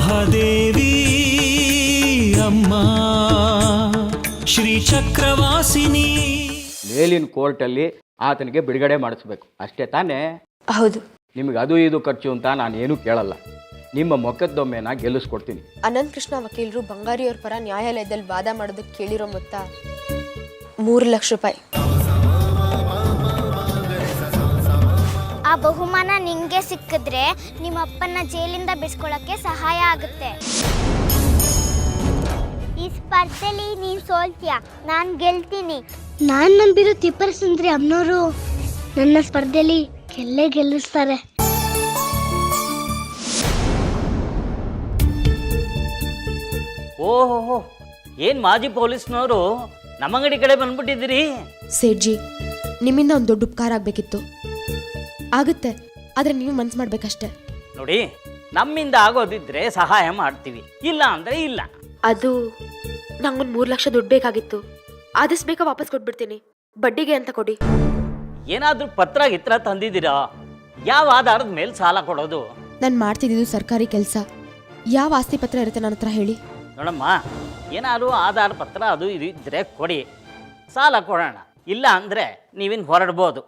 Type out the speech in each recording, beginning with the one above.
ಮಹಾದೇವಿ ಅಮ್ಮ ಶ್ರೀ ಚಕ್ರವಾಸಿನಿ. ಮೇಲಿನ ಕೋರ್ಟಲ್ಲಿ ಆತನಿಗೆ ಬಿಡುಗಡೆ ಮಾಡಿಸ್ಬೇಕು ಅಷ್ಟೇ ತಾನೇ? ಹೌದು. ನಿಮಗೆ ಅದು ಇದು ಖರ್ಚು ಅಂತ ನಾನು ಏನೂ ಕೇಳಲ್ಲ. ನಿಮ್ಮ ಮೊಕದ್ದೊಮ್ಮೆನ ಗೆಲ್ಲಿಸ್ಕೊಡ್ತೀನಿ. ಅನಂತ್ ಕೃಷ್ಣ ವಕೀಲರು ಬಂಗಾರಿಯವ್ರ ಪರ ನ್ಯಾಯಾಲಯದಲ್ಲಿ ವಾದ ಮಾಡೋದಕ್ಕೆ ಕೇಳಿರೋ ಮೊತ್ತ 3 ಲಕ್ಷ ರೂಪಾಯಿ. ಆ ಬಹುಮಾನ ನಿಂಗೆ ಸಿಕ್ಕಿದ್ರೆ ನಿಮ್ಮ ಅಪ್ಪನ ಜೈಲಿಂದ ಬಿಡಿಸ್ಕೊಳ್ಳೋಕ್ಕೆ ಸಹಾಯ ಆಗುತ್ತೆ. ಈ ಸ್ಪರ್ಧೆಲಿ ನೀನು ಸೋಲ್ತೀಯ, ನಾನು ಗೆಲ್ತೀನಿ. ನಾನು ನಂಬಿರೋ ತಿಪ್ಪರ ಸುಂದ್ರಿ ಅಮ್ಮನವರು ನನ್ನ ಸ್ಪರ್ಧೆಯಲ್ಲಿ ಗೆಲ್ಲಿಸ್ತಾರೆ. ಓಹೋ, ಏನು ಮಾಜಿ ಪೊಲೀಸ್ನವರು ನಮ್ಮ ಅಂಗಡಿ ಕಡೆ ಬಂದ್ಬಿಟ್ಟಿದ್ದೀರಿ? ಸೇಠ್ಜಿ, ನಿಮ್ಮಿಂದ ಒಂದು ದೊಡ್ಡ ಉಪಕಾರ ಆಗಬೇಕಿತ್ತು. ಆಗುತ್ತೆ, ಆದರೆ ನೀವು ಮನ್ಸು ಮಾಡ್ಬೇಕಷ್ಟೆ. ನೋಡಿ, ನಮ್ಮಿಂದ ಆಗೋದಿದ್ರೆ ಸಹಾಯ ಮಾಡ್ತೀವಿ, ಇಲ್ಲ ಅಂದ್ರೆ ಇಲ್ಲ. ಅದು ನಂಗೊಂದು 3 ಲಕ್ಷ ದುಡ್ಡು ಬೇಕಾಗಿತ್ತು. ಆದಷ್ಟು ಬೇಗ ವಾಪಸ್ ಕೊಟ್ಬಿಡ್ತೀನಿ. ಬಡ್ಡಿಗೆ ಅಂತ ಕೊಡಿ. ಏನಾದ್ರೂ ಪತ್ರ ಗಿತ್ರ ತಂದಿದ್ದೀರಾ? ಯಾವ ಆಧಾರದ ಮೇಲೆ ಸಾಲ ಕೊಡೋದು? ನಾನು ಮಾಡ್ತಿದ್ದು ಸರ್ಕಾರಿ ಕೆಲಸ. ಯಾವ ಆಸ್ತಿ ಪತ್ರ ಇರುತ್ತೆ ನನ್ನ ಹತ್ರ ಹೇಳಿ? ನೋಡಮ್ಮ, ಏನಾದ್ರು ಆಧಾರ ಪತ್ರ ಅದು ಇದು ಇದ್ರೆ ಕೊಡಿ, ಸಾಲ ಕೊಡೋಣ. ಇಲ್ಲ ಅಂದ್ರೆ ನೀವಿನ್ ಹೊರಡ್ಬೋದು.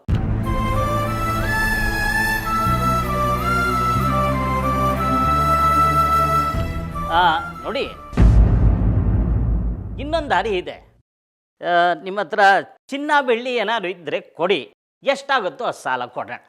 ನೋಡಿ, ಇನ್ನೊಂದು ದಾರಿ ಇದೆ. ನಿಮ್ಮ ಹತ್ರ ಚಿನ್ನ ಬೆಳ್ಳಿ ಏನಾದ್ರು ಇದ್ರೆ ಕೊಡಿ, ಎಷ್ಟಾಗುತ್ತೋ ಅಷ್ಟು ಸಾಲ ಕೊಡೋಣ.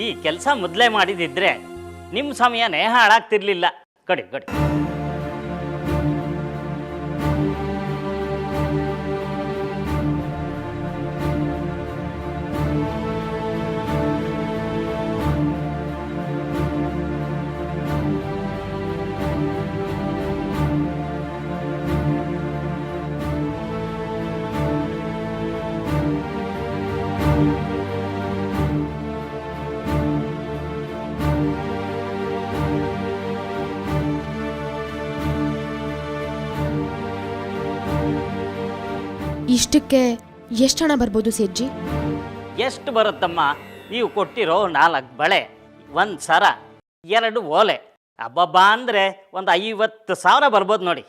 ಈ ಕೆಲಸ ಮೊದಲೇ ಮಾಡಿದಿದ್ರೆ ನಿಮ್ಮ ಸಮಯನೇ ಹಾಳಾಗ್ತಿರ್ಲಿಲ್ಲ. ಕೊಡಿ ಕೊಡಿ. ಇಷ್ಟಕ್ಕೆ ಎಷ್ಟು ಹಣ ಬರ್ಬೋದು ಸೇಠ್ಜಿ? ಎಷ್ಟು ಬರುತ್ತಮ್ಮ? ನೀವು ಕೊಟ್ಟಿರೋ 4 ಬಳೆ, 1 ಸರ, 2 ಓಲೆ, ಅಬ್ಬಬ್ಬಾ ಅಂದರೆ ಒಂದು 50,000 ಬರ್ಬೋದು ನೋಡಿ.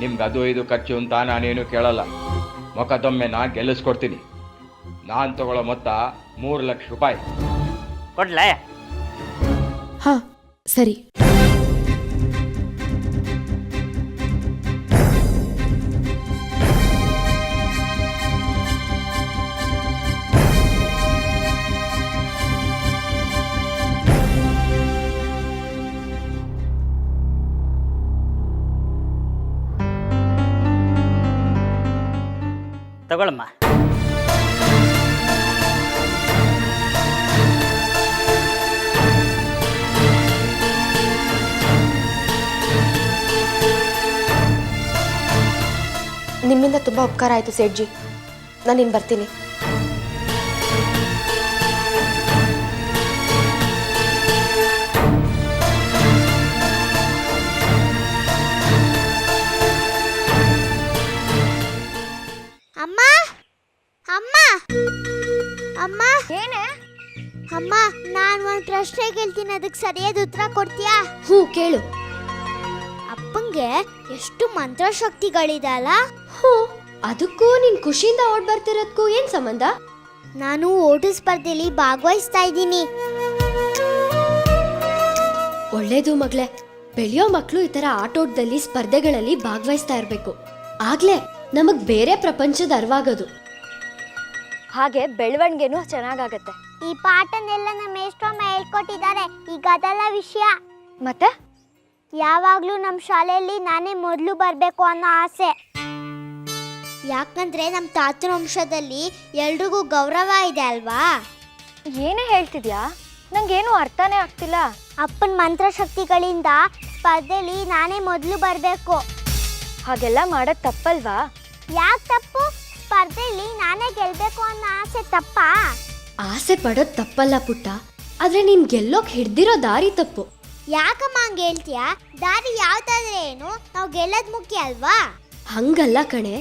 ನಿಮ್ಗೆ ಅದು ಇದು ಖರ್ಚು ಅಂತ ನಾನೇನು ಕೇಳಲ್ಲ. ಮೊಕದ್ದೊಮ್ಮೆನ ಗೆಲ್ಲಿಸ್ಕೊಡ್ತೀನಿ. ನಾನು ತಗೊಳ್ಳೋ ಮೊತ್ತ 3 ಲಕ್ಷ ರೂಪಾಯಿ. ಕೊಡ್ಲೇ? ಹಾಂ, ಸರಿ. ತಗೊಳಮ್ಮ. ನಿಮ್ಮಿಂದ ತುಂಬ ಉಪಕಾರ ಆಯಿತು ಸೇಠ್ಜಿ. ನಾನು ಇನ್ನು ಬರ್ತೀನಿ. ಅಮ್ಮ ಅಮ್ಮ ಅಮ್ಮ ಏನೇ? ಅಮ್ಮ, ನಾನು ಒಂದು ಪ್ರಶ್ನೆ ಕೇಳ್ತೀನಿ, ಅದಕ್ಕೆ ಸರಿಯಾದ ಉತ್ತರ ಕೊಡ್ತೀಯಾ? ಹ್ಞೂ, ಕೇಳು. ಅಪ್ಪಂಗೆ ಅಪ್ಪನ್ಗೆ ಎಷ್ಟು ಮಂತ್ರಶಕ್ತಿಗಳಿದೆ ಅಲ್ಲ. ಹ್ಞೂ, ಅದಕ್ಕೂ ನೀನ್ ಖುಷಿಯಿಂದ ಓಡ್ ಬರ್ತಿರೋದಕ್ಕೂ ಏನ್ ಸಂಬಂಧ? ನಾನು ಓಟು ಸ್ಪರ್ಧೆಯಲ್ಲಿ ಭಾಗವಹಿಸ್ತಾ ಇದ್ದೀನಿ. ಒಳ್ಳೇದು ಮಗ್ಳೆ. ಬೆಳೆಯೋ ಮಕ್ಕಳು ಈ ತರ ಆಟೋಟದಲ್ಲಿ ಸ್ಪರ್ಧೆಗಳಲ್ಲಿ ಭಾಗವಹಿಸ್ತಾ ಇರ್ಬೇಕು. ಆಗ್ಲೇ ನಮಗ್ ಬೇರೆ ಪ್ರಪಂಚದ ಅರಿವಾಗೋದು. ಹಾಗೆ ಬೆಳವಣಿಗೆನೂ ಚೆನ್ನಾಗಾಗತ್ತೆ. ಈ ಪಾಠನೆಲ್ಲ ನಮ್ಮ ಮೇಷ್ಟ್ರಮ್ಮ ಹೇಳ್ಕೊಟ್ಟಿದ್ದಾರೆ. ಈಗ ಅದೆಲ್ಲ ವಿಷಯ. ಮತ್ತೆ ಯಾವಾಗ್ಲೂ ನಮ್ಮ ಶಾಲೆಯಲ್ಲಿ ನಾನೇ ಮೊದಲು ಬರಬೇಕು ಅನ್ನೋ ಆಸೆ. ಯಾಕಂದ್ರೆ ನಮ್ಮ ತಾತನ ವಂಶದಲ್ಲಿ ಎಲ್ರಿಗೂ ಗೌರವ ಇದೆ ಅಲ್ವಾ. ಏನೇ ಹೇಳ್ತಿದ್ಯಾ? ನಂಗೇನು ಅರ್ಥನೇ ಆಗ್ತಿಲ್ಲ. ಅಪ್ಪನ ಮಂತ್ರಶಕ್ತಿಗಳಿಂದ ಸ್ಪರ್ಧೆಯಲ್ಲಿ ನಾನೇ ಮೊದಲು ಬರಬೇಕು. ಹಾಗೆಲ್ಲ ಮಾಡೋದ್ ತಪ್ಪಲ್ವಾ? ಯಾಕೆ ತಪ್ಪು? ಸ್ಪರ್ಧೆಯಲ್ಲಿ ನಾನೇ ಗೆಲ್ಬೇಕು ಅನ್ನೋ ಆಸೆ ತಪ್ಪಾ? ಆಸೆ ಪಡೋದ್ ತಪ್ಪಲ್ಲ ಪುಟ್ಟ, ಆದ್ರೆ ನೀನ್ ಗೆಲ್ಲೋಕ್ ಹಿಡ್ದಿರೋ ದಾರಿ ತಪ್ಪು. ಯಾಕಮ್ಮ ಹಂಗೆ ಹೇಳ್ತೀಯಾ? ದಾರಿ ಯಾವ್ದಾದ್ರೆ ಏನು, ನಾವು ಗೆಲ್ಲೋದ್ ಮುಖ್ಯ ಅಲ್ವಾ? ಹಂಗಲ್ಲ ಕಣೆ.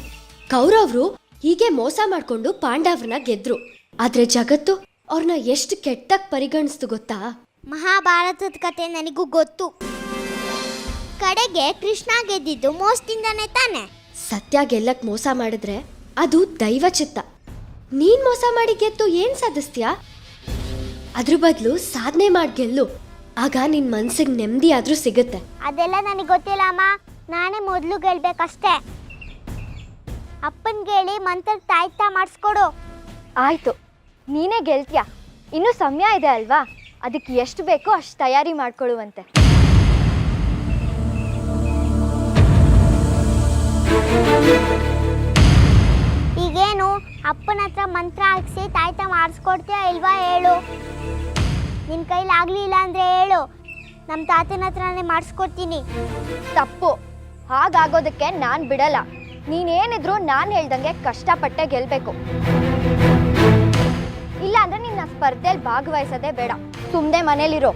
ಕೌರವ್ರು ಹೀಗೆ ಮೋಸ ಮಾಡ್ಕೊಂಡು ಪಾಂಡವ್ರನ್ನ ಗೆದ್ರು. ಆದ್ರೆ ಜಗತ್ತು ಅವ್ರನ್ನ ಎಷ್ಟು ಕೆಟ್ಟಾಗ್ ಪರಿಗಣಿಸ್ತು ಗೊತ್ತಾ? ಮಹಾಭಾರತದ ಕತೆ ನನಗೂ ಗೊತ್ತು. ಕಡೆಗೆ ಕೃಷ್ಣ ಗೆದ್ದಿದ್ದು ಮೋಸದಿಂದಾನೆ ತಾನೆ. ಸತ್ಯ ಗೆಲ್ಲಕ್ ಮೋಸ ಮಾಡಿದ್ರೆ ಅದು ದೈವ ಚಿತ್ತ. ನೀನ್ ಮೋಸ ಮಾಡಿ ಗೆದ್ದು ಏನ್ ಸಾಧಿಸ್ತೀಯಾ? ಅದ್ರ ಬದಲು ಸಾಧನೆ ಮಾಡಿ ಗೆಲ್ಲು. ಆಗ ನಿನ್ ಮನ್ಸಿಗೆ ನೆಮ್ಮದಿ ಆದ್ರೂ ಸಿಗುತ್ತೆ. ಅದೆಲ್ಲ ನನಗೆ ಗೊತ್ತಿಲ್ಲ ಅಮ್ಮ. ನಾನೇ ಮೊದಲು ಗೆಲ್ಬೇಕಷ್ಟೇ. ಅಪ್ಪನ್ಗೆ ಹೇಳಿ ಮಂತ್ರ ತಾಯ್ತಾ ಮಾಡಿಸ್ಕೊಡು. ಆಯ್ತು, ನೀನೇ ಗೆಲ್ತೀಯ. ಇನ್ನೂ ಸಮಯ ಇದೆ ಅಲ್ವಾ? ಅದಕ್ಕೆ ಎಷ್ಟು ಬೇಕೋ ಅಷ್ಟು ತಯಾರಿ ಮಾಡ್ಕೊಳ್ಳುವಂತೆ. ಈಗೇನು ಅಪ್ಪನ ಹತ್ರ ಮಂತ್ರ ಹಾಕ್ಸಿ ತಾಯ್ತಾ ಮಾಡಿಸ್ಕೊಡ್ತೀಯ ಇಲ್ವಾ ಹೇಳು. ನಿನ್ನ ಕೈಲಿ ಆಗ್ಲಿಲ್ಲ ಅಂದ್ರೆ ಹೇಳು, ನಮ್ಮ ತಾತನ ಹತ್ರನೇ ಮಾಡಿಸ್ಕೊಡ್ತೀನಿ. ತಪ್ಪು. ಹಾಗಾಗೋದಕ್ಕೆ ನಾನು ಬಿಡಲ್ಲ. ನೀನೇನಿದ್ರು ನಾನು ಹೇಳ್ದಂಗೆ ಕಷ್ಟಪಟ್ಟೆ ಗೆಲ್ಬೇಕು. ಇಲ್ಲ ಅಂದ್ರೆ ನಿನ್ನ ಸ್ಪರ್ಧೆಯಲ್ಲಿ ಭಾಗವಹಿಸೋದೇ ಬೇಡ. ಸುಮ್ಮನೆ ಮನೇಲಿರೋ.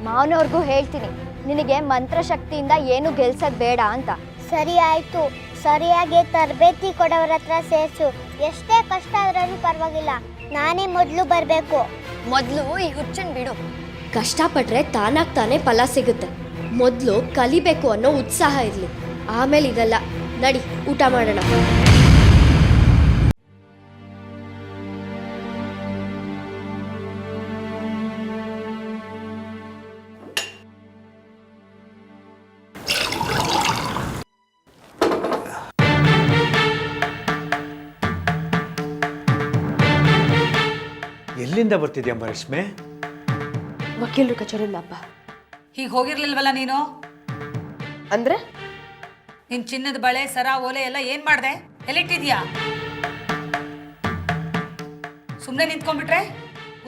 ಮಾವನವ್ರಿಗೂ ಹೇಳ್ತೀನಿ, ನಿನಗೆ ಮಂತ್ರಶಕ್ತಿಯಿಂದ ಏನು ಗೆಲ್ಸೋದು ಬೇಡ ಅಂತ. ಸರಿ ಆಯ್ತು. ಸರಿಯಾಗಿ ತರಬೇತಿ ಕೊಡೋರ ಹತ್ರ ಸೇರಿಸು. ಎಷ್ಟೇ ಕಷ್ಟ ಆದ್ರೂ ಪರವಾಗಿಲ್ಲ, ನಾನೇ ಮೊದಲು ಬರಬೇಕು. ಮೊದಲು ಈ ಹುಚ್ಚನ್ ಬಿಡು. ಕಷ್ಟಪಟ್ರೆ ತಾನಾಗ್ ತಾನೇ ಫಲ ಸಿಗುತ್ತೆ. ಮೊದಲು ಕಲಿಬೇಕು ಅನ್ನೋ ಉತ್ಸಾಹ ಇರ್ಲಿ, ಆಮೇಲೆ ಇದೆಲ್ಲ. ನಡಿ, ಊಟ ಮಾಡೋಣ. ಎಲ್ಲಿಂದ ಬರ್ತಿದ್ಯಮ್ಮ ರೇಷ್ಮೆ? ವಕೀಲರು ಕಚೇರಿಲ್ಲಪ್ಪ. ಹೀಗೆ ಹೋಗಿರ್ಲಿಲ್ವಲ್ಲ ನೀನು? ಅಂದ್ರೆ ನಿನ್ ಚಿನ್ನದ ಬಳೆ, ಸರ, ಓಲೆ ಎಲ್ಲ ಏನ್ ಮಾಡ್ದೆ? ಎಲ್ಲಿಟ್ಟಿದ್ಯಾ? ಸುಮ್ಮನೆ ನಿಂತ್ಕೊಂಡ್ಬಿಟ್ರೆ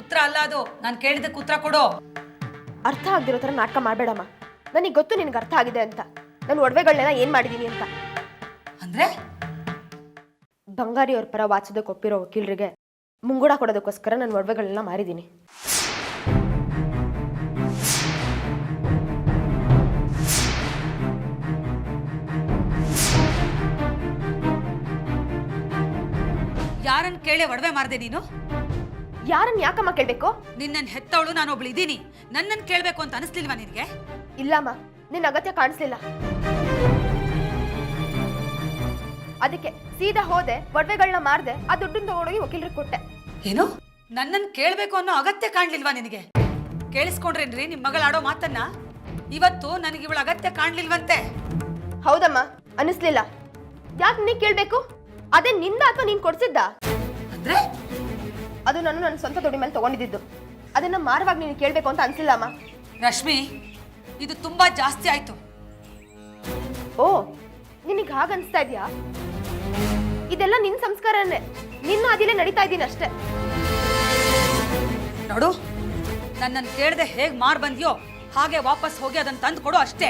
ಉತ್ತರ ಅಲ್ಲ ಅದು. ನಾನು ಕೇಳಿದ್ದಕ್ಕೆ ಉತ್ತರ ಕೊಡು. ಅರ್ಥ ಆಗದಿರೋ ಥರ ನಾಟಕ ಮಾಡಬೇಡಮ್ಮ. ನನಗೆ ಗೊತ್ತು ನಿನಗೆ ಅರ್ಥ ಆಗಿದೆ ಅಂತ. ನಾನು ಒಡವೆಗಳನ್ನೆಲ್ಲ ಏನು ಮಾಡಿದ್ದೀನಿ ಅಂತ. ಅಂದ್ರೆ ಬಂಗಾರಿ ಅವ್ರ ಪರ ವಾಚೋದಕ್ಕೆ ಒಪ್ಪಿರೋ ವಕೀಲರಿಗೆ ಮುಂಗೂಡ ಕೊಡೋದಕ್ಕೋಸ್ಕರ ನಾನು ಒಡವೆಗಳನ್ನೆಲ್ಲ ಮಾರಿದ್ದೀನಿ. ಯಾರನ್ನ ಕೇಳಿ ಒಡವೆ ಮಾರ್ದೆ ನೀನು? ಯಾರನ್ನ ಯಾಕಮ್ಮ ಕೇಳಬೇಕು? ನಿನ್ನನ್ನು ಹೆತ್ತವಳು ನಾನೊಬ್ಳು ಇದ್ದೀನಿ. ನನ್ನನ್ನು ಕೇಳಬೇಕು ಅಂತ ಅನಿಸ್ಲಿಲ್ವಾ ನಿನಗೆ? ಇಲ್ಲಮ್ಮ, ನಿನ್ನ ಅಗತ್ಯ ಕಾಣಿಸ್ಲಿಲ್ಲ. ಅದಕ್ಕೆ ಸೀದಾ ಹೋದೆ, ಒಡವೆಗಳನ್ನ ಮಾರ್ದೆ, ಆ ದುಡ್ಡನ್ನ ತಗೊಂಡೋಗಿ ವಕೀಲರಿಗೆ ಕೊಟ್ಟೆ. ಏನು? ನನ್ನನ್ನು ಕೇಳಬೇಕು ಅನ್ನೋ ಅಗತ್ಯ ಕಾಣ್ಲಿಲ್ವಾ ನಿನಗೆ? ಕೇಳಿಸ್ಕೊಂಡ್ರೇನ್ರಿ ನಿಮ್ ಮಗಳ ಆಡೋ ಮಾತನ್ನ? ಇವತ್ತು ನನಗೆ ಇವಳ ಅಗತ್ಯ ಕಾಣ್ಲಿಲ್ವಂತೆ. ಹೌದಮ್ಮ, ಅನಿಸ್ಲಿಲ್ಲ. ಯಾಕೆ ನೀ ಕೇಳ್ಬೇಕು? ಅದೇ ನಿಂದ ಅಥವಾ ನೀನ್ ಕೊಡ್ಸಿದ್ದ? ಅಂದ್ರೆ ಅದು ನಾನು ನನ್ನ ಸ್ವಂತ ದುಡ್ಡಿ ಮೇಲೆ ತಗೊಂಡಿದ್ದು. ಅದನ್ನ ಮಾರುವಾಗ ನೀನು ಕೇಳ್ಬೇಕು ಅಂತ ಅನ್ಸಿಲ್ಲ ಅಮ್ಮ. ರಶ್ಮಿ, ಇದು ತುಂಬಾ ಜಾಸ್ತಿ ಆಯ್ತು. ಓ, ನಿನಗೆ ಹಾಗ ಅನ್ಸ್ತಾ ಇದೆಯಾ? ಇದೆಲ್ಲ ನಿನ್ ಸಂಸ್ಕಾರನೇ. ನಿನ್ನ ಅದಿಲೇ ನಡೀತಾ ಇದ್ದೀನಿ ಅಷ್ಟೇ. ನೋಡು, ನನ್ನನ್ನು ಕೇಳದೆ ಹೇಗ್ ಮಾರ್ ಬಂದ್ಯೋ ಹಾಗೆ ವಾಪಸ್ ಹೋಗಿ ಅದನ್ನ ತಂದು ಕೊಡು ಅಷ್ಟೇ.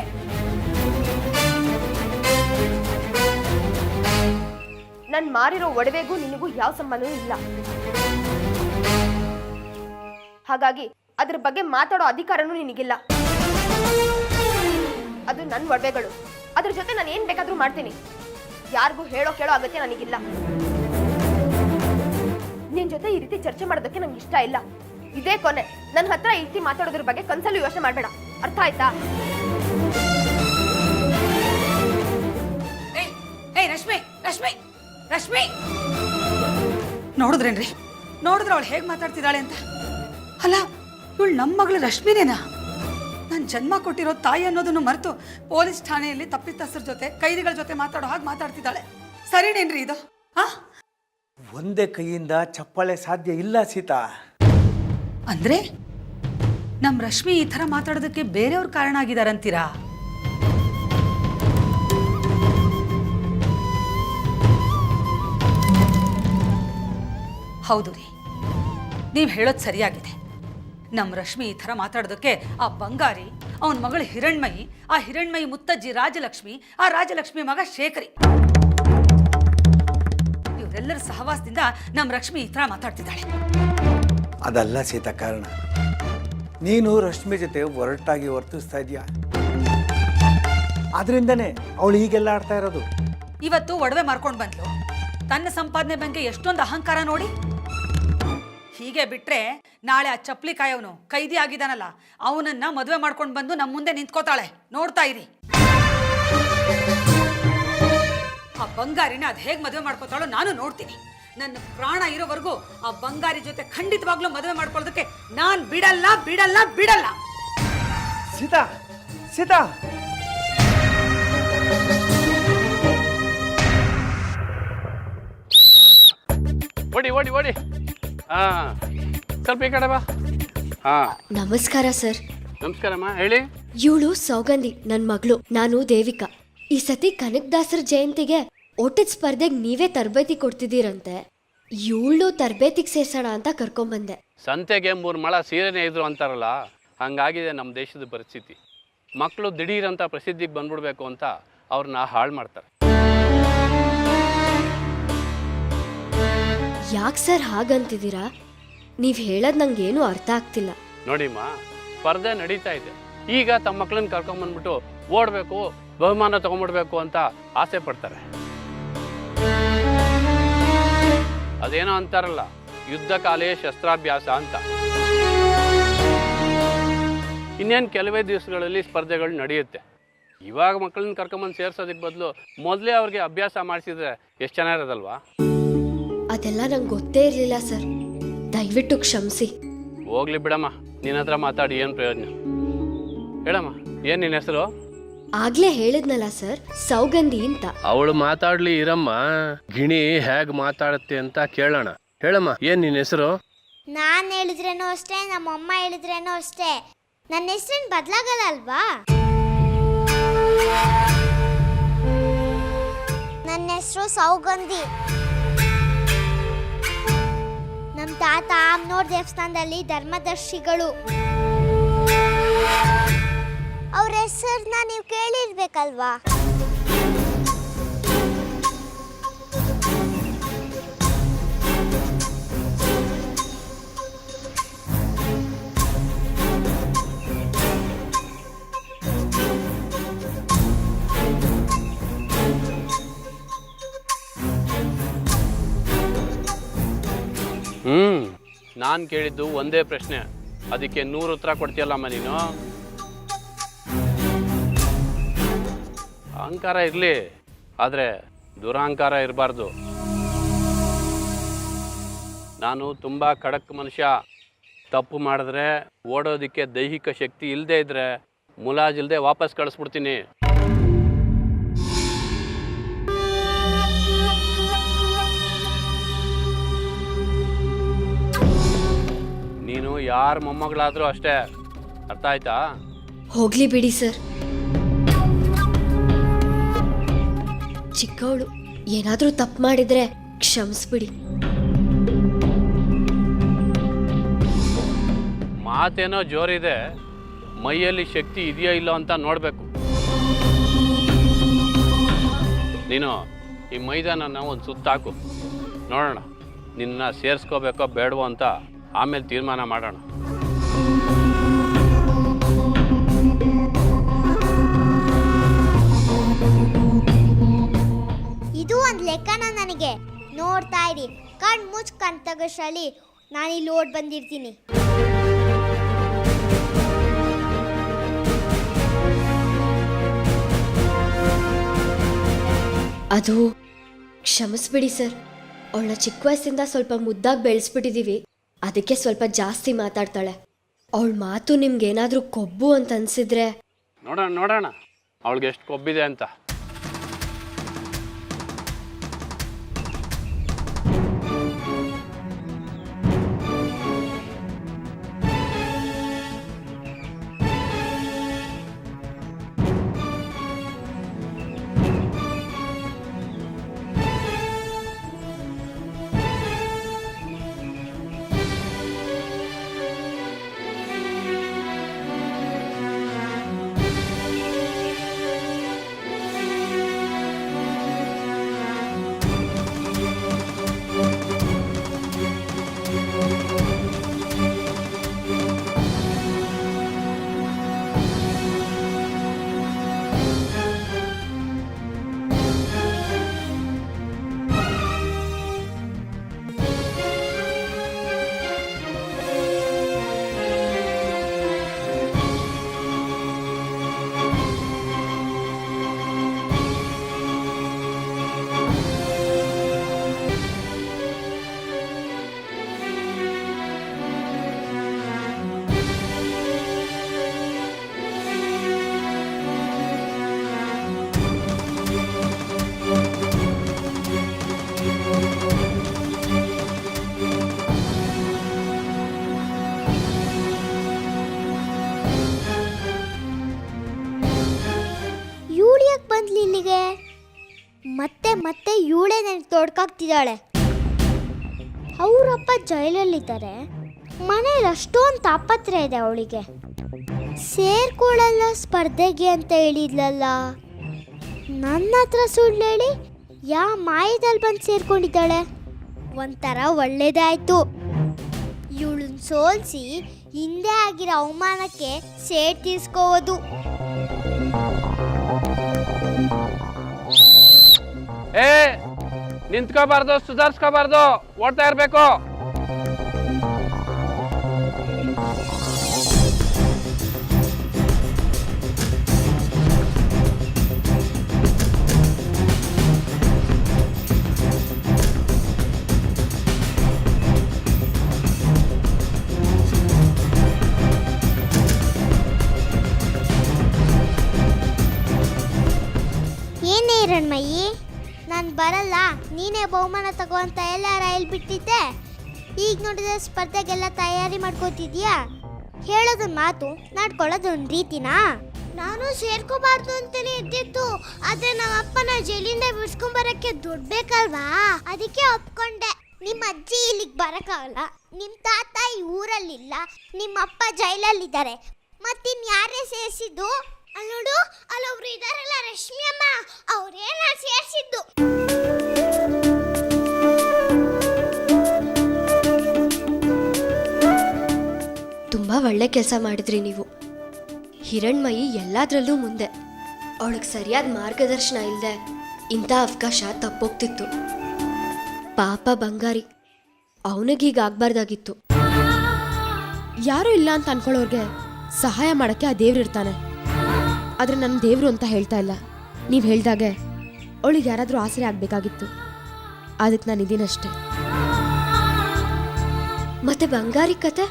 ನನ್ ಮಾರಿರೋ ಒಡವೆಗೂ ನಿನಗೂ ಯಾವ ಸಂಬಂಧವೂ ಇಲ್ಲ. ಹಾಗಾಗಿ ಅದ್ರ ಬಗ್ಗೆ ಮಾತಾಡೋ ಅಧಿಕಾರನೂ ನಿನಗಿಲ್ಲ. ಅದು ನನ್ನ ಒಡವೆಗಳು. ಅದ್ರ ಜೊತೆ ನಾನು ಏನ್ ಬೇಕಾದ್ರೂ ಮಾಡ್ತೀನಿ. ಯಾರಿಗೂ ಹೇಳೋ ಕೇಳೋ ಅಗತ್ಯ ನನಗಿಲ್ಲ. ನಿನ್ ಜೊತೆ ಈ ರೀತಿ ಚರ್ಚೆ ಮಾಡೋದಕ್ಕೆ ನಂಗೆ ಇಷ್ಟ ಇಲ್ಲ. ಇದೇ ಕೊನೆ. ನನ್ನ ಹತ್ರ ಈ ರೀತಿ ಮಾತಾಡೋದ್ರ ಬಗ್ಗೆ ಕನ್ಸಲ್ಲೂ ಯೋಚನೆ ಮಾಡಬೇಡ. ಅರ್ಥ ಆಯ್ತಾ? ನೋಡಿದ್ರೇನ್ರಿ, ನೋಡಿದ್ರೆ ಅವಳು ಹೇಗೆ ಮಾತಾಡ್ತಿದ್ದಾಳೆ ಅಂತ. ಅಲ್ಲ, ಇವಳು ನಮ್ಮ ಮಗಳು ರಶ್ಮಿನೇನಾ? ನಾನು ಜನ್ಮ ಕೊಟ್ಟಿರೋ ತಾಯಿ ಅನ್ನೋದನ್ನು ಮರೆತು ಪೊಲೀಸ್ ಠಾಣೆಯಲ್ಲಿ ತಪ್ಪಿತಸ್ಥರ ಜೊತೆ, ಕೈದಿಗಳ ಜೊತೆ ಮಾತಾಡೋ ಹಾಗೆ ಮಾತಾಡ್ತಿದ್ದಾಳೆ. ಸರಿನೇನ್ರಿ ಇದು? ಒಂದೇ ಕೈಯಿಂದ ಚಪ್ಪಾಳೆ ಸಾಧ್ಯ ಇಲ್ಲ ಸೀತಾ. ಅಂದ್ರೆ ನಮ್ಮ ರಶ್ಮಿ ಈ ಥರ ಮಾತಾಡೋದಕ್ಕೆ ಬೇರೆಯವ್ರ ಕಾರಣ ಆಗಿದಾರಂತೀರಾ? ಹೌದು ರೀ, ನೀವು ಹೇಳೋದು ಸರಿಯಾಗಿದೆ. ನಮ್ಮ ರಶ್ಮಿ ಈ ಥರ ಮಾತಾಡೋದಕ್ಕೆ ಆ ಬಂಗಾರಿ, ಅವನ ಮಗಳು ಹಿರಣ್ಮಯಿ, ಆ ಹಿರಣ್ಮಯಿ ಮುತ್ತಜ್ಜಿ ರಾಜಲಕ್ಷ್ಮಿ, ಆ ರಾಜಲಕ್ಷ್ಮಿ ಮಗ ಶೇಖರಿ, ಇವರೆಲ್ಲರ ಸಹವಾಸದಿಂದ ನಮ್ಮ ರಶ್ಮಿ ಈ ಥರ ಮಾತಾಡ್ತಿದ್ದಾಳೆ. ಅದಲ್ಲ ಸೀತಾ ಕಾರಣ. ನೀನು ರಶ್ಮಿ ಜೊತೆ ಒರಟಾಗಿ ವರ್ತಿಸ್ತಾ ಇದೀಯ, ಆದ್ರಿಂದನೇ ಅವಳು ಹೀಗೆಲ್ಲ ಆಡ್ತಾ ಇರೋದು. ಇವತ್ತು ಒಡವೆ ಮಾರ್ಕೊಂಡು ಬಂದ್ಲು, ತನ್ನ ಸಂಪಾದನೆ ಬಗ್ಗೆ ಎಷ್ಟೊಂದು ಅಹಂಕಾರ ನೋಡಿ. ಹೀಗೆ ಬಿಟ್ರೆ ನಾಳೆ ಆ ಚಪ್ಪಲಿ ಕಾಯವನು ಕೈದಿ ಆಗಿದ್ದಾನಲ್ಲ, ಅವನನ್ನ ಮದುವೆ ಮಾಡ್ಕೊಂಡು ಬಂದು ನಮ್ಮ ಮುಂದೆ ನಿಂತ್ಕೋತಾಳೆ. ನೋಡ್ತಾ ಇರಿ. ಆ ಬಂಗಾರಿನ ಅದು ಹೇಗೆ ಮದುವೆ ಮಾಡ್ಕೋತಾಳೋ ನಾನು ನೋಡ್ತೀನಿ. ನನ್ನ ಪ್ರಾಣ ಇರೋವರೆಗೂ ಆ ಬಂಗಾರಿ ಜೊತೆ ಖಂಡಿತವಾಗ್ಲೂ ಮದುವೆ ಮಾಡ್ಕೊಳ್ಳೋದಕ್ಕೆ ನಾನು ಬಿಡಲ್ಲ ಬಿಡಲ್ಲ ಬಿಡಲ್ಲ. ಸೀತಾ, ಸೀತಾ, ಓಡಿ ಓಡಿ ಓಡಿ. ಸ್ವಲ್ಪ ಈ ಕಡೆ ಬಾ. ನಮಸ್ಕಾರ ಸರ್. ನಮಸ್ಕಾರಮ್ಮ, ಹೇಳಿ. ಇವಳು ಸೌಗಂಧಿ, ನನ್ನ ಮಗಳು. ನಾನು ದೇವಿಕಾ. ಈ ಸತಿ ಕನಕದಾಸರ ಜಯಂತಿಗೆ ಓಟದ ಸ್ಪರ್ಧೆಗೆ ನೀವೇ ತರಬೇತಿ ಕೊಡ್ತಿದ್ದೀರಂತೆ. ಇವಳು ತರಬೇತಿಗೆ ಸೇರ್ಸೋಣ ಅಂತ ಕರ್ಕೊಂಬಂದೆ. ಸಂತೆಗೆ 3 ಮೊಳ ಸೀರೆನೇ ಇದ್ರು ಅಂತಾರಲ್ಲ, ಹಂಗಾಗಿದೆ ನಮ್ಮ ದೇಶದ ಪರಿಸ್ಥಿತಿ. ಮಕ್ಕಳು ದಿಢೀರಂತ ಪ್ರಸಿದ್ಧಿಗೆ ಬಂದ್ಬಿಡ್ಬೇಕು ಅಂತ ಅವ್ರನ್ನ ಹಾಳು ಮಾಡ್ತಾರೆ. ಯಾಕೆ ಸರ್ ಹಾಗಂತಿದ್ದೀರಾ? ನೀವು ಹೇಳೋದು ನಂಗೇನು ಅರ್ಥ ಆಗ್ತಿಲ್ಲ. ನೋಡಿಮ್ಮ, ಸ್ಪರ್ಧೆ ನಡೀತಾ ಇದೆ. ಈಗ ತಮ್ಮ ಮಕ್ಕಳನ್ನ ಕರ್ಕೊಂಬಂದ್ಬಿಟ್ಟು ಓಡಬೇಕು, ಬಹುಮಾನ ತಗೊಂಡ್ಬಿಡ್ಬೇಕು ಅಂತ ಆಸೆ ಪಡ್ತಾರೆ. ಅದೇನೋ ಅಂತಾರಲ್ಲ, ಯುದ್ಧ ಕಾಲೇ ಶಸ್ತ್ರಾಭ್ಯಾಸ ಅಂತ. ಇನ್ನೇನು ಕೆಲವೇ ದಿವಸಗಳಲ್ಲಿ ಸ್ಪರ್ಧೆಗಳು ನಡೆಯುತ್ತೆ. ಇವಾಗ ಮಕ್ಕಳನ್ನ ಕರ್ಕೊಂಬಂದು ಸೇರ್ಸೋದಕ್ಕೆ ಬದಲು ಮೊದಲೇ ಅವ್ರಿಗೆ ಅಭ್ಯಾಸ ಮಾಡಿಸಿದ್ರೆ ಎಷ್ಟು ಚೆನ್ನಾಗಿರೋದಲ್ವಾ? ಅದೆಲ್ಲ ನಂಗೆ ಗೊತ್ತೇ ಇರಲಿಲ್ಲ ಸರ್, ದಯವಿಟ್ಟು ಕ್ಷಮಿಸಿ. ಹೋಗ್ಲಿ ಬಿಡಮ್ಮ, ನಿನ್ನ ಹತ್ರ ಮಾತಾಡಿ ಏನು ಪ್ರಯೋಜನ? ಹೇಳಮ್ಮ, ಏನು ನಿನ್ನ ಹೆಸರು? ಆಗ್ಲೇ ಹೇಳಿದ್ನಲ್ಲ ಸರ್, ಸೌಗಂಧಿ ಅಂತ. ಅವಳು ಮಾತಾಡ್ಲಿ ಇರಮ್ಮ, ಗಿಣಿ ಹೇಗ್ ಮಾತಾಡುತ್ತೆ ಅಂತ ಕೇಳೋಣ. ಹೇಳಮ್ಮ, ಏನ್ ನಿನ್ನ ಹೆಸರು? ನಾನು ಹೇಳಿದ್ರೇನೋ ಅಷ್ಟೇ, ನಮ್ಮಮ್ಮ ಹೇಳಿದ್ರೇನೋ ಅಷ್ಟೇ. ನನ್ನ ಹೆಸರೇನು ಬದಲಾಗಲ್ಲ ಅಲ್ವಾ? ನನ್ನ ಹೆಸರು ಸೌಗಂಧಿ. ನಮ್ಮ ತಾತ ಅಮ್ನೋರ್ ದೇವಸ್ಥಾನದಲ್ಲಿ ಧರ್ಮದರ್ಶಿಗಳು. ಅವ್ರ ಹೆಸರನ್ನ ನೀವು ಕೇಳಿರ್ಬೇಕಲ್ವಾ? ನಾನು ಕೇಳಿದ್ದು ಒಂದೇ ಪ್ರಶ್ನೆ, ಅದಕ್ಕೆ 100 ಉತ್ತರ ಕೊಡ್ತೀಯಲ್ಲಮ್ಮ ನೀನು. ಅಹಂಕಾರ ಇರಲಿ, ಆದರೆ ದುರಹಂಕಾರ ಇರಬಾರ್ದು. ನಾನು ತುಂಬ ಖಡಕ್ ಮನುಷ್ಯ. ತಪ್ಪು ಮಾಡಿದ್ರೆ ಓಡೋದಕ್ಕೆ ದೈಹಿಕ ಶಕ್ತಿ ಇಲ್ಲದೆ ಇದ್ದರೆ ಮುಲಾಜಿಲ್ಲದೆ ವಾಪಸ್ ಕಳಿಸ್ಬಿಡ್ತೀನಿ. ನೀನು ಯಾರ ಮೊಮ್ಮಗಳಾದರೂ ಅಷ್ಟೇ, ಅರ್ಥ ಆಯ್ತಾ? ಹೋಗ್ಲಿ ಬಿಡಿ ಸರ್, ಚಿಕ್ಕವಳು, ಏನಾದರೂ ತಪ್ಪು ಮಾಡಿದ್ರೆ ಕ್ಷಮಿಸ್ಬಿಡಿ. ಮಾತೇನೋ ಜೋರಿದೆ, ಮೈಯಲ್ಲಿ ಶಕ್ತಿ ಇದೆಯೋ ಇಲ್ಲೋ ಅಂತ ನೋಡಬೇಕು. ನೀನು ಈ ಮೈದಾನನ ಒಂದು ಸುತ್ತಾಕು, ನೋಡೋಣ ನಿನ್ನ ಸೇರಿಸ್ಕೋಬೇಕೋ ಬೇಡವೋ ಅಂತ ಆಮೇಲೆ ತೀರ್ಮಾನ ಮಾಡೋಣ. ಇದು ಒಂದು ಲೆಕ್ಕನ ನನಗೆ. ನೋಡ್ತಾ ಇರಿ, ಕಣ್ ಮುಚ್ಚ್ ಕಣ್ ತಗಷ್ಟರಲ್ಲಿ ನಾನಿಲ್ಲಿ ಓಡ್ ಬಂದಿರ್ತೀನಿ. ಅದು ಕ್ಷಮಿಸ್ಬಿಡಿ ಸರ್, ಅವಳನ್ನ ಚಿಕ್ಕ ವಯಸ್ಸಿಂದ ಸ್ವಲ್ಪ ಮುದ್ದಾಗಿ ಬೆಳೆಸ್ಬಿಟ್ಟಿದೀವಿ, ಅದಕ್ಕೆ ಸ್ವಲ್ಪ ಜಾಸ್ತಿ ಮಾತಾಡ್ತಾಳೆ. ಅವಳ ಮಾತು ನಿಮ್ಗೇನಾದ್ರೂ ಕೊಬ್ಬು ಅಂತ ಅನ್ಸಿದ್ರೆ ನೋಡೋಣ ಅವಳಿಗೆ ಎಷ್ಟು ಕೊಬ್ಬಿದೆ ಅಂತ. ಇವಳು ಯಾಕೆ ಬಂದ್ಲಿ ಇಲ್ಲಿಗೆ? ಮತ್ತೆ ಇವಳೇ ನನಗೆ ತೊಡ್ಕಾಗ್ತಿದ್ದಾಳೆ. ಅವರಪ್ಪ ಜೈಲಲ್ಲಿದ್ದಾರೆ, ಮನೇಲಿ ಅಷ್ಟೊಂದು ತಾಪತ್ರೆ ಇದೆ ಅವಳಿಗೆ. ಸೇರ್ಕೊಳ್ಳಲ್ಲ ಸ್ಪರ್ಧೆಗೆ ಅಂತ ಹೇಳಿದ್ಲಲ್ಲ, ನನ್ನ ಹತ್ರ ಸುಳ್ಳು ಹೇಳಿ ಯಾ ಮಾಯದಲ್ಲಿ ಬಂದು ಸೇರ್ಕೊಂಡಿದ್ದಾಳೆ. ಒಂಥರ ಒಳ್ಳೇದಾಯ್ತು. ಇವಳನ್ನ ಸೋಲಿಸಿ ಹಿಂದೆ ಆಗಿರೋ ಅವಮಾನಕ್ಕೆ ಸೇಡ್ ತೀರ್ಸ್ಕೋಬೋದು. ನಿಂತ್ಕೋಬಾರ್ದು, ಸುಧಾರಿಸ್ಕೋಬಾರ್ದು, ಓಡ್ತಾ ಇರಬೇಕು. ಏನೇ ಹಿರಣ್ಮಯಿ, ನಾನು ಬರಲ್ಲ, ನೀನೇ ಬಹುಮಾನ ತಗೋ ಅಂತ ಎಲ್ಲ ರೈಲ್ ಬಿಟ್ಟಿದ್ದೆ. ಈಗ ನೋಡಿದ್ರೆ ಸ್ಪರ್ಧೆಗೆಲ್ಲ ತಯಾರಿ ಮಾಡ್ಕೋತಿದ್ಯಾ. ಹೇಳೋದೊಂದು ಮಾತು, ನಡ್ಕೊಳ್ಳೋದೊಂದು ರೀತಿನಾ? ನಾನು ಸೇರ್ಕೋಬಾರ್ದು ಅಂತಲೇ ಇದ್ದಿತ್ತು, ಆದರೆ ನಮ್ಮ ಅಪ್ಪನ ಜೈಲಿಂದ ಬಿಡ್ಸ್ಕೊಂಬರಕ್ಕೆ ದುಡ್ಡು ಬೇಕಲ್ವಾ, ಅದಕ್ಕೆ ಒಪ್ಕೊಂಡೆ. ನಿಮ್ಮ ಅಜ್ಜಿ ಇಲ್ಲಿಗೆ ಬರೋಕ್ಕಾಗಲ್ಲ, ನಿಮ್ಮ ತಾತ ಈ ಊರಲ್ಲಿಲ್ಲ, ನಿಮ್ಮ ಅಪ್ಪ ಜೈಲಲ್ಲಿದ್ದಾರೆ, ಮತ್ತಿನ್ಯಾರೇ ಸೇರಿಸಿದ್ದು? ಅಲ್ಲೋಡು, ಅಲ್ಲೊಬ್ರು ಇದಾರಲ್ಲ, ರಶ್ಮಿ ಅಮ್ಮ, ಅವ್ರೇನ ಸೇರಿಸಿದ್ದು. ತುಂಬಾ ಒಳ್ಳೆ ಕೆಲಸ ಮಾಡಿದ್ರಿ ನೀವು. ಹಿರಣ್ಮಯಿ ಎಲ್ಲದರಲ್ಲೂ ಮುಂದೆ. ಅವಳಿಗೆ ಸರಿಯಾದ ಮಾರ್ಗದರ್ಶನ ಇಲ್ಲದೆ ಇಂಥ ಅವಕಾಶ ತಪ್ಪೋಗ್ತಿತ್ತು. ಪಾಪ ಬಂಗಾರಿ, ಅವನಿಗೀಗಾಗಬಾರ್ದಾಗಿತ್ತು. ಯಾರೂ ಇಲ್ಲ ಅಂತ ಅನ್ಕೊಳ್ಳೋರ್ಗೆ ಸಹಾಯ ಮಾಡೋಕ್ಕೆ ಆ ದೇವ್ರಿರ್ತಾನೆ. ಆದರೆ ನನ್ನ ದೇವರು ಅಂತ ಹೇಳ್ತಾ ಇಲ್ಲ. ನೀವು ಹೇಳ್ದಾಗೆ ಅವಳಿಗೆ ಯಾರಾದರೂ ಆಸರೆ ಆಗಬೇಕಾಗಿತ್ತು, ಅದಕ್ಕೆ ನಾನು ಇದೀನಷ್ಟೆ. ಮತ್ತೆ ಬಂಗಾರಿ ಕತೆ,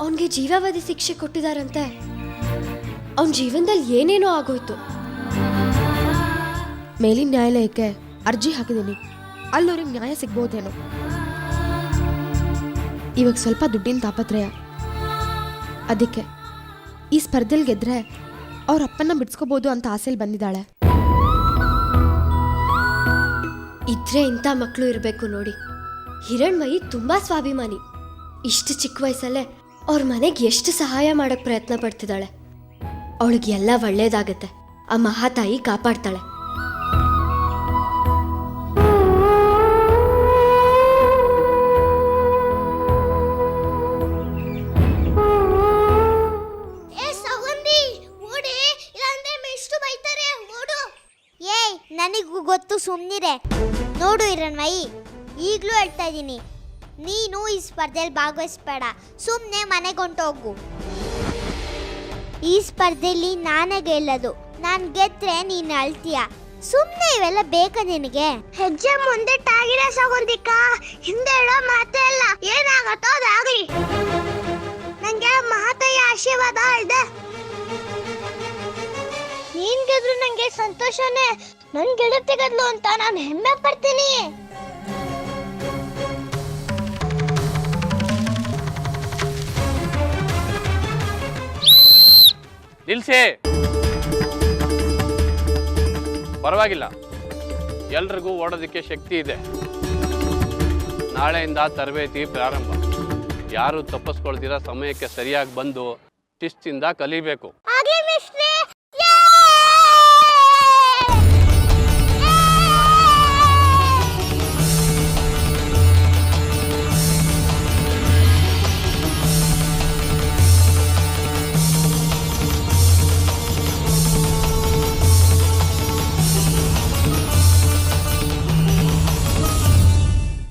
ಅವನಿಗೆ ಜೀವಾವಧಿ ಶಿಕ್ಷೆ ಕೊಟ್ಟಿದಾರಂತೆ. ಅವನ ಜೀವನದಲ್ಲಿ ಏನೇನೋ ಆಗೋಯ್ತು. ಮೇಲಿನ ನ್ಯಾಯಾಲಯಕ್ಕೆ ಅರ್ಜಿ ಹಾಕಿದ್ದೀನಿ, ಅಲ್ಲವ್ರಿಗೆ ನ್ಯಾಯ ಸಿಗ್ಬೋದೇನೋ. ಇವಾಗ ಸ್ವಲ್ಪ ದುಡ್ಡಿನ ತಾಪತ್ರಯ, ಅದಕ್ಕೆ ಈ ಸ್ಪರ್ಧೆಯಲ್ಲಿ ಗೆದ್ರೆ ಅವ್ರ ಅಪ್ಪನ್ನ ಬಿಡ್ಸ್ಕೋಬೋದು ಅಂತ ಆಸೆಯಲ್ಲಿ ಬಂದಿದ್ದಾಳೆ. ಇದ್ರೆ ಇಂಥ ಮಕ್ಕಳು ಇರಬೇಕು ನೋಡಿ. ಹಿರಣ್ಮಯಿ ತುಂಬಾ ಸ್ವಾಭಿಮಾನಿ. ಇಷ್ಟು ಚಿಕ್ಕ ವಯಸ್ಸಲ್ಲೇ ಅವ್ರ ಮನೆಗೆ ಎಷ್ಟು ಸಹಾಯ ಮಾಡಕ್ ಪ್ರಯತ್ನ ಪಡ್ತಿದ್ದಾಳೆ. ಅವಳಿಗೆ ಎಲ್ಲ ಒಳ್ಳೇದಾಗತ್ತೆ. ಆ ಮಹಾತಾಯಿ ಕಾಪಾಡ್ತಾಳೆ. ನನಗೂ ಗೊತ್ತು, ಸುಮ್ಮನಿರೆ. ನೋಡು ಹಿರಣ್ಮಯಿ, ಈಗಲೂ ಹೇಳ್ತಾ ಇದ್ದೀನಿ, ನೀನು ಈ ಸ್ಪರ್ಧೆಯಲ್ಲಿ ಭಾಗವಹಿಸ್ಬೇಡ, ಸುಮ್ಮನೆ ಮನೆಗೆ ಹೊಂಟೋಗು. ಈ ಸ್ಪರ್ಧೆಯಲ್ಲಿ ನಾನೇ ಗೆಲ್ಲೋದು. ನಾನು ಗೆದ್ರೆ ನೀನು ಅಳ್ತೀಯ, ಸುಮ್ಮನೆ ಇವೆಲ್ಲ ಬೇಕಾ ನಿನಗೆ? ಹೆಜ್ಜೆ ಮುಂದೆ ಟಾಗಿರ ಸಾಗೊಂದಿಕ್ಕ, ಹಿಂದೆ ಹೇಳೋ ಮಾತೇ ಇಲ್ಲ. ಏನಾಗತ್ತೋ ಅದಾಗ್ಲಿ. ನಂಗೆ ಮಹಾತಾಯಿ ಆಶೀರ್ವಾದ ಇದೆ. ನೀನ್ ಗೆದ್ರು ನಂಗೆ ಸಂತೋಷನೇ. ನನ್ ಗೆಳತಿ ಗೆದ್ಲು ಅಂತ ನಾನು ಹೆಮ್ಮೆ ಪಡ್ತೀನಿ. ನಿಲ್ಸೆ. ಪರವಾಗಿಲ್ಲ, ಎಲ್ರಿಗೂ ಓಡೋದಕ್ಕೆ ಶಕ್ತಿ ಇದೆ. ನಾಳೆಯಿಂದ ತರಬೇತಿ ಪ್ರಾರಂಭ. ಯಾರು ತಪ್ಪಿಸ್ಕೊಳ್ದಿರ ಸಮಯಕ್ಕೆ ಸರಿಯಾಗಿ ಬಂದು ಶಿಸ್ತಿಂದ ಕಲಿಬೇಕು. ಹಾಗೆ ಮಿಸ್ಟ್ರೇ.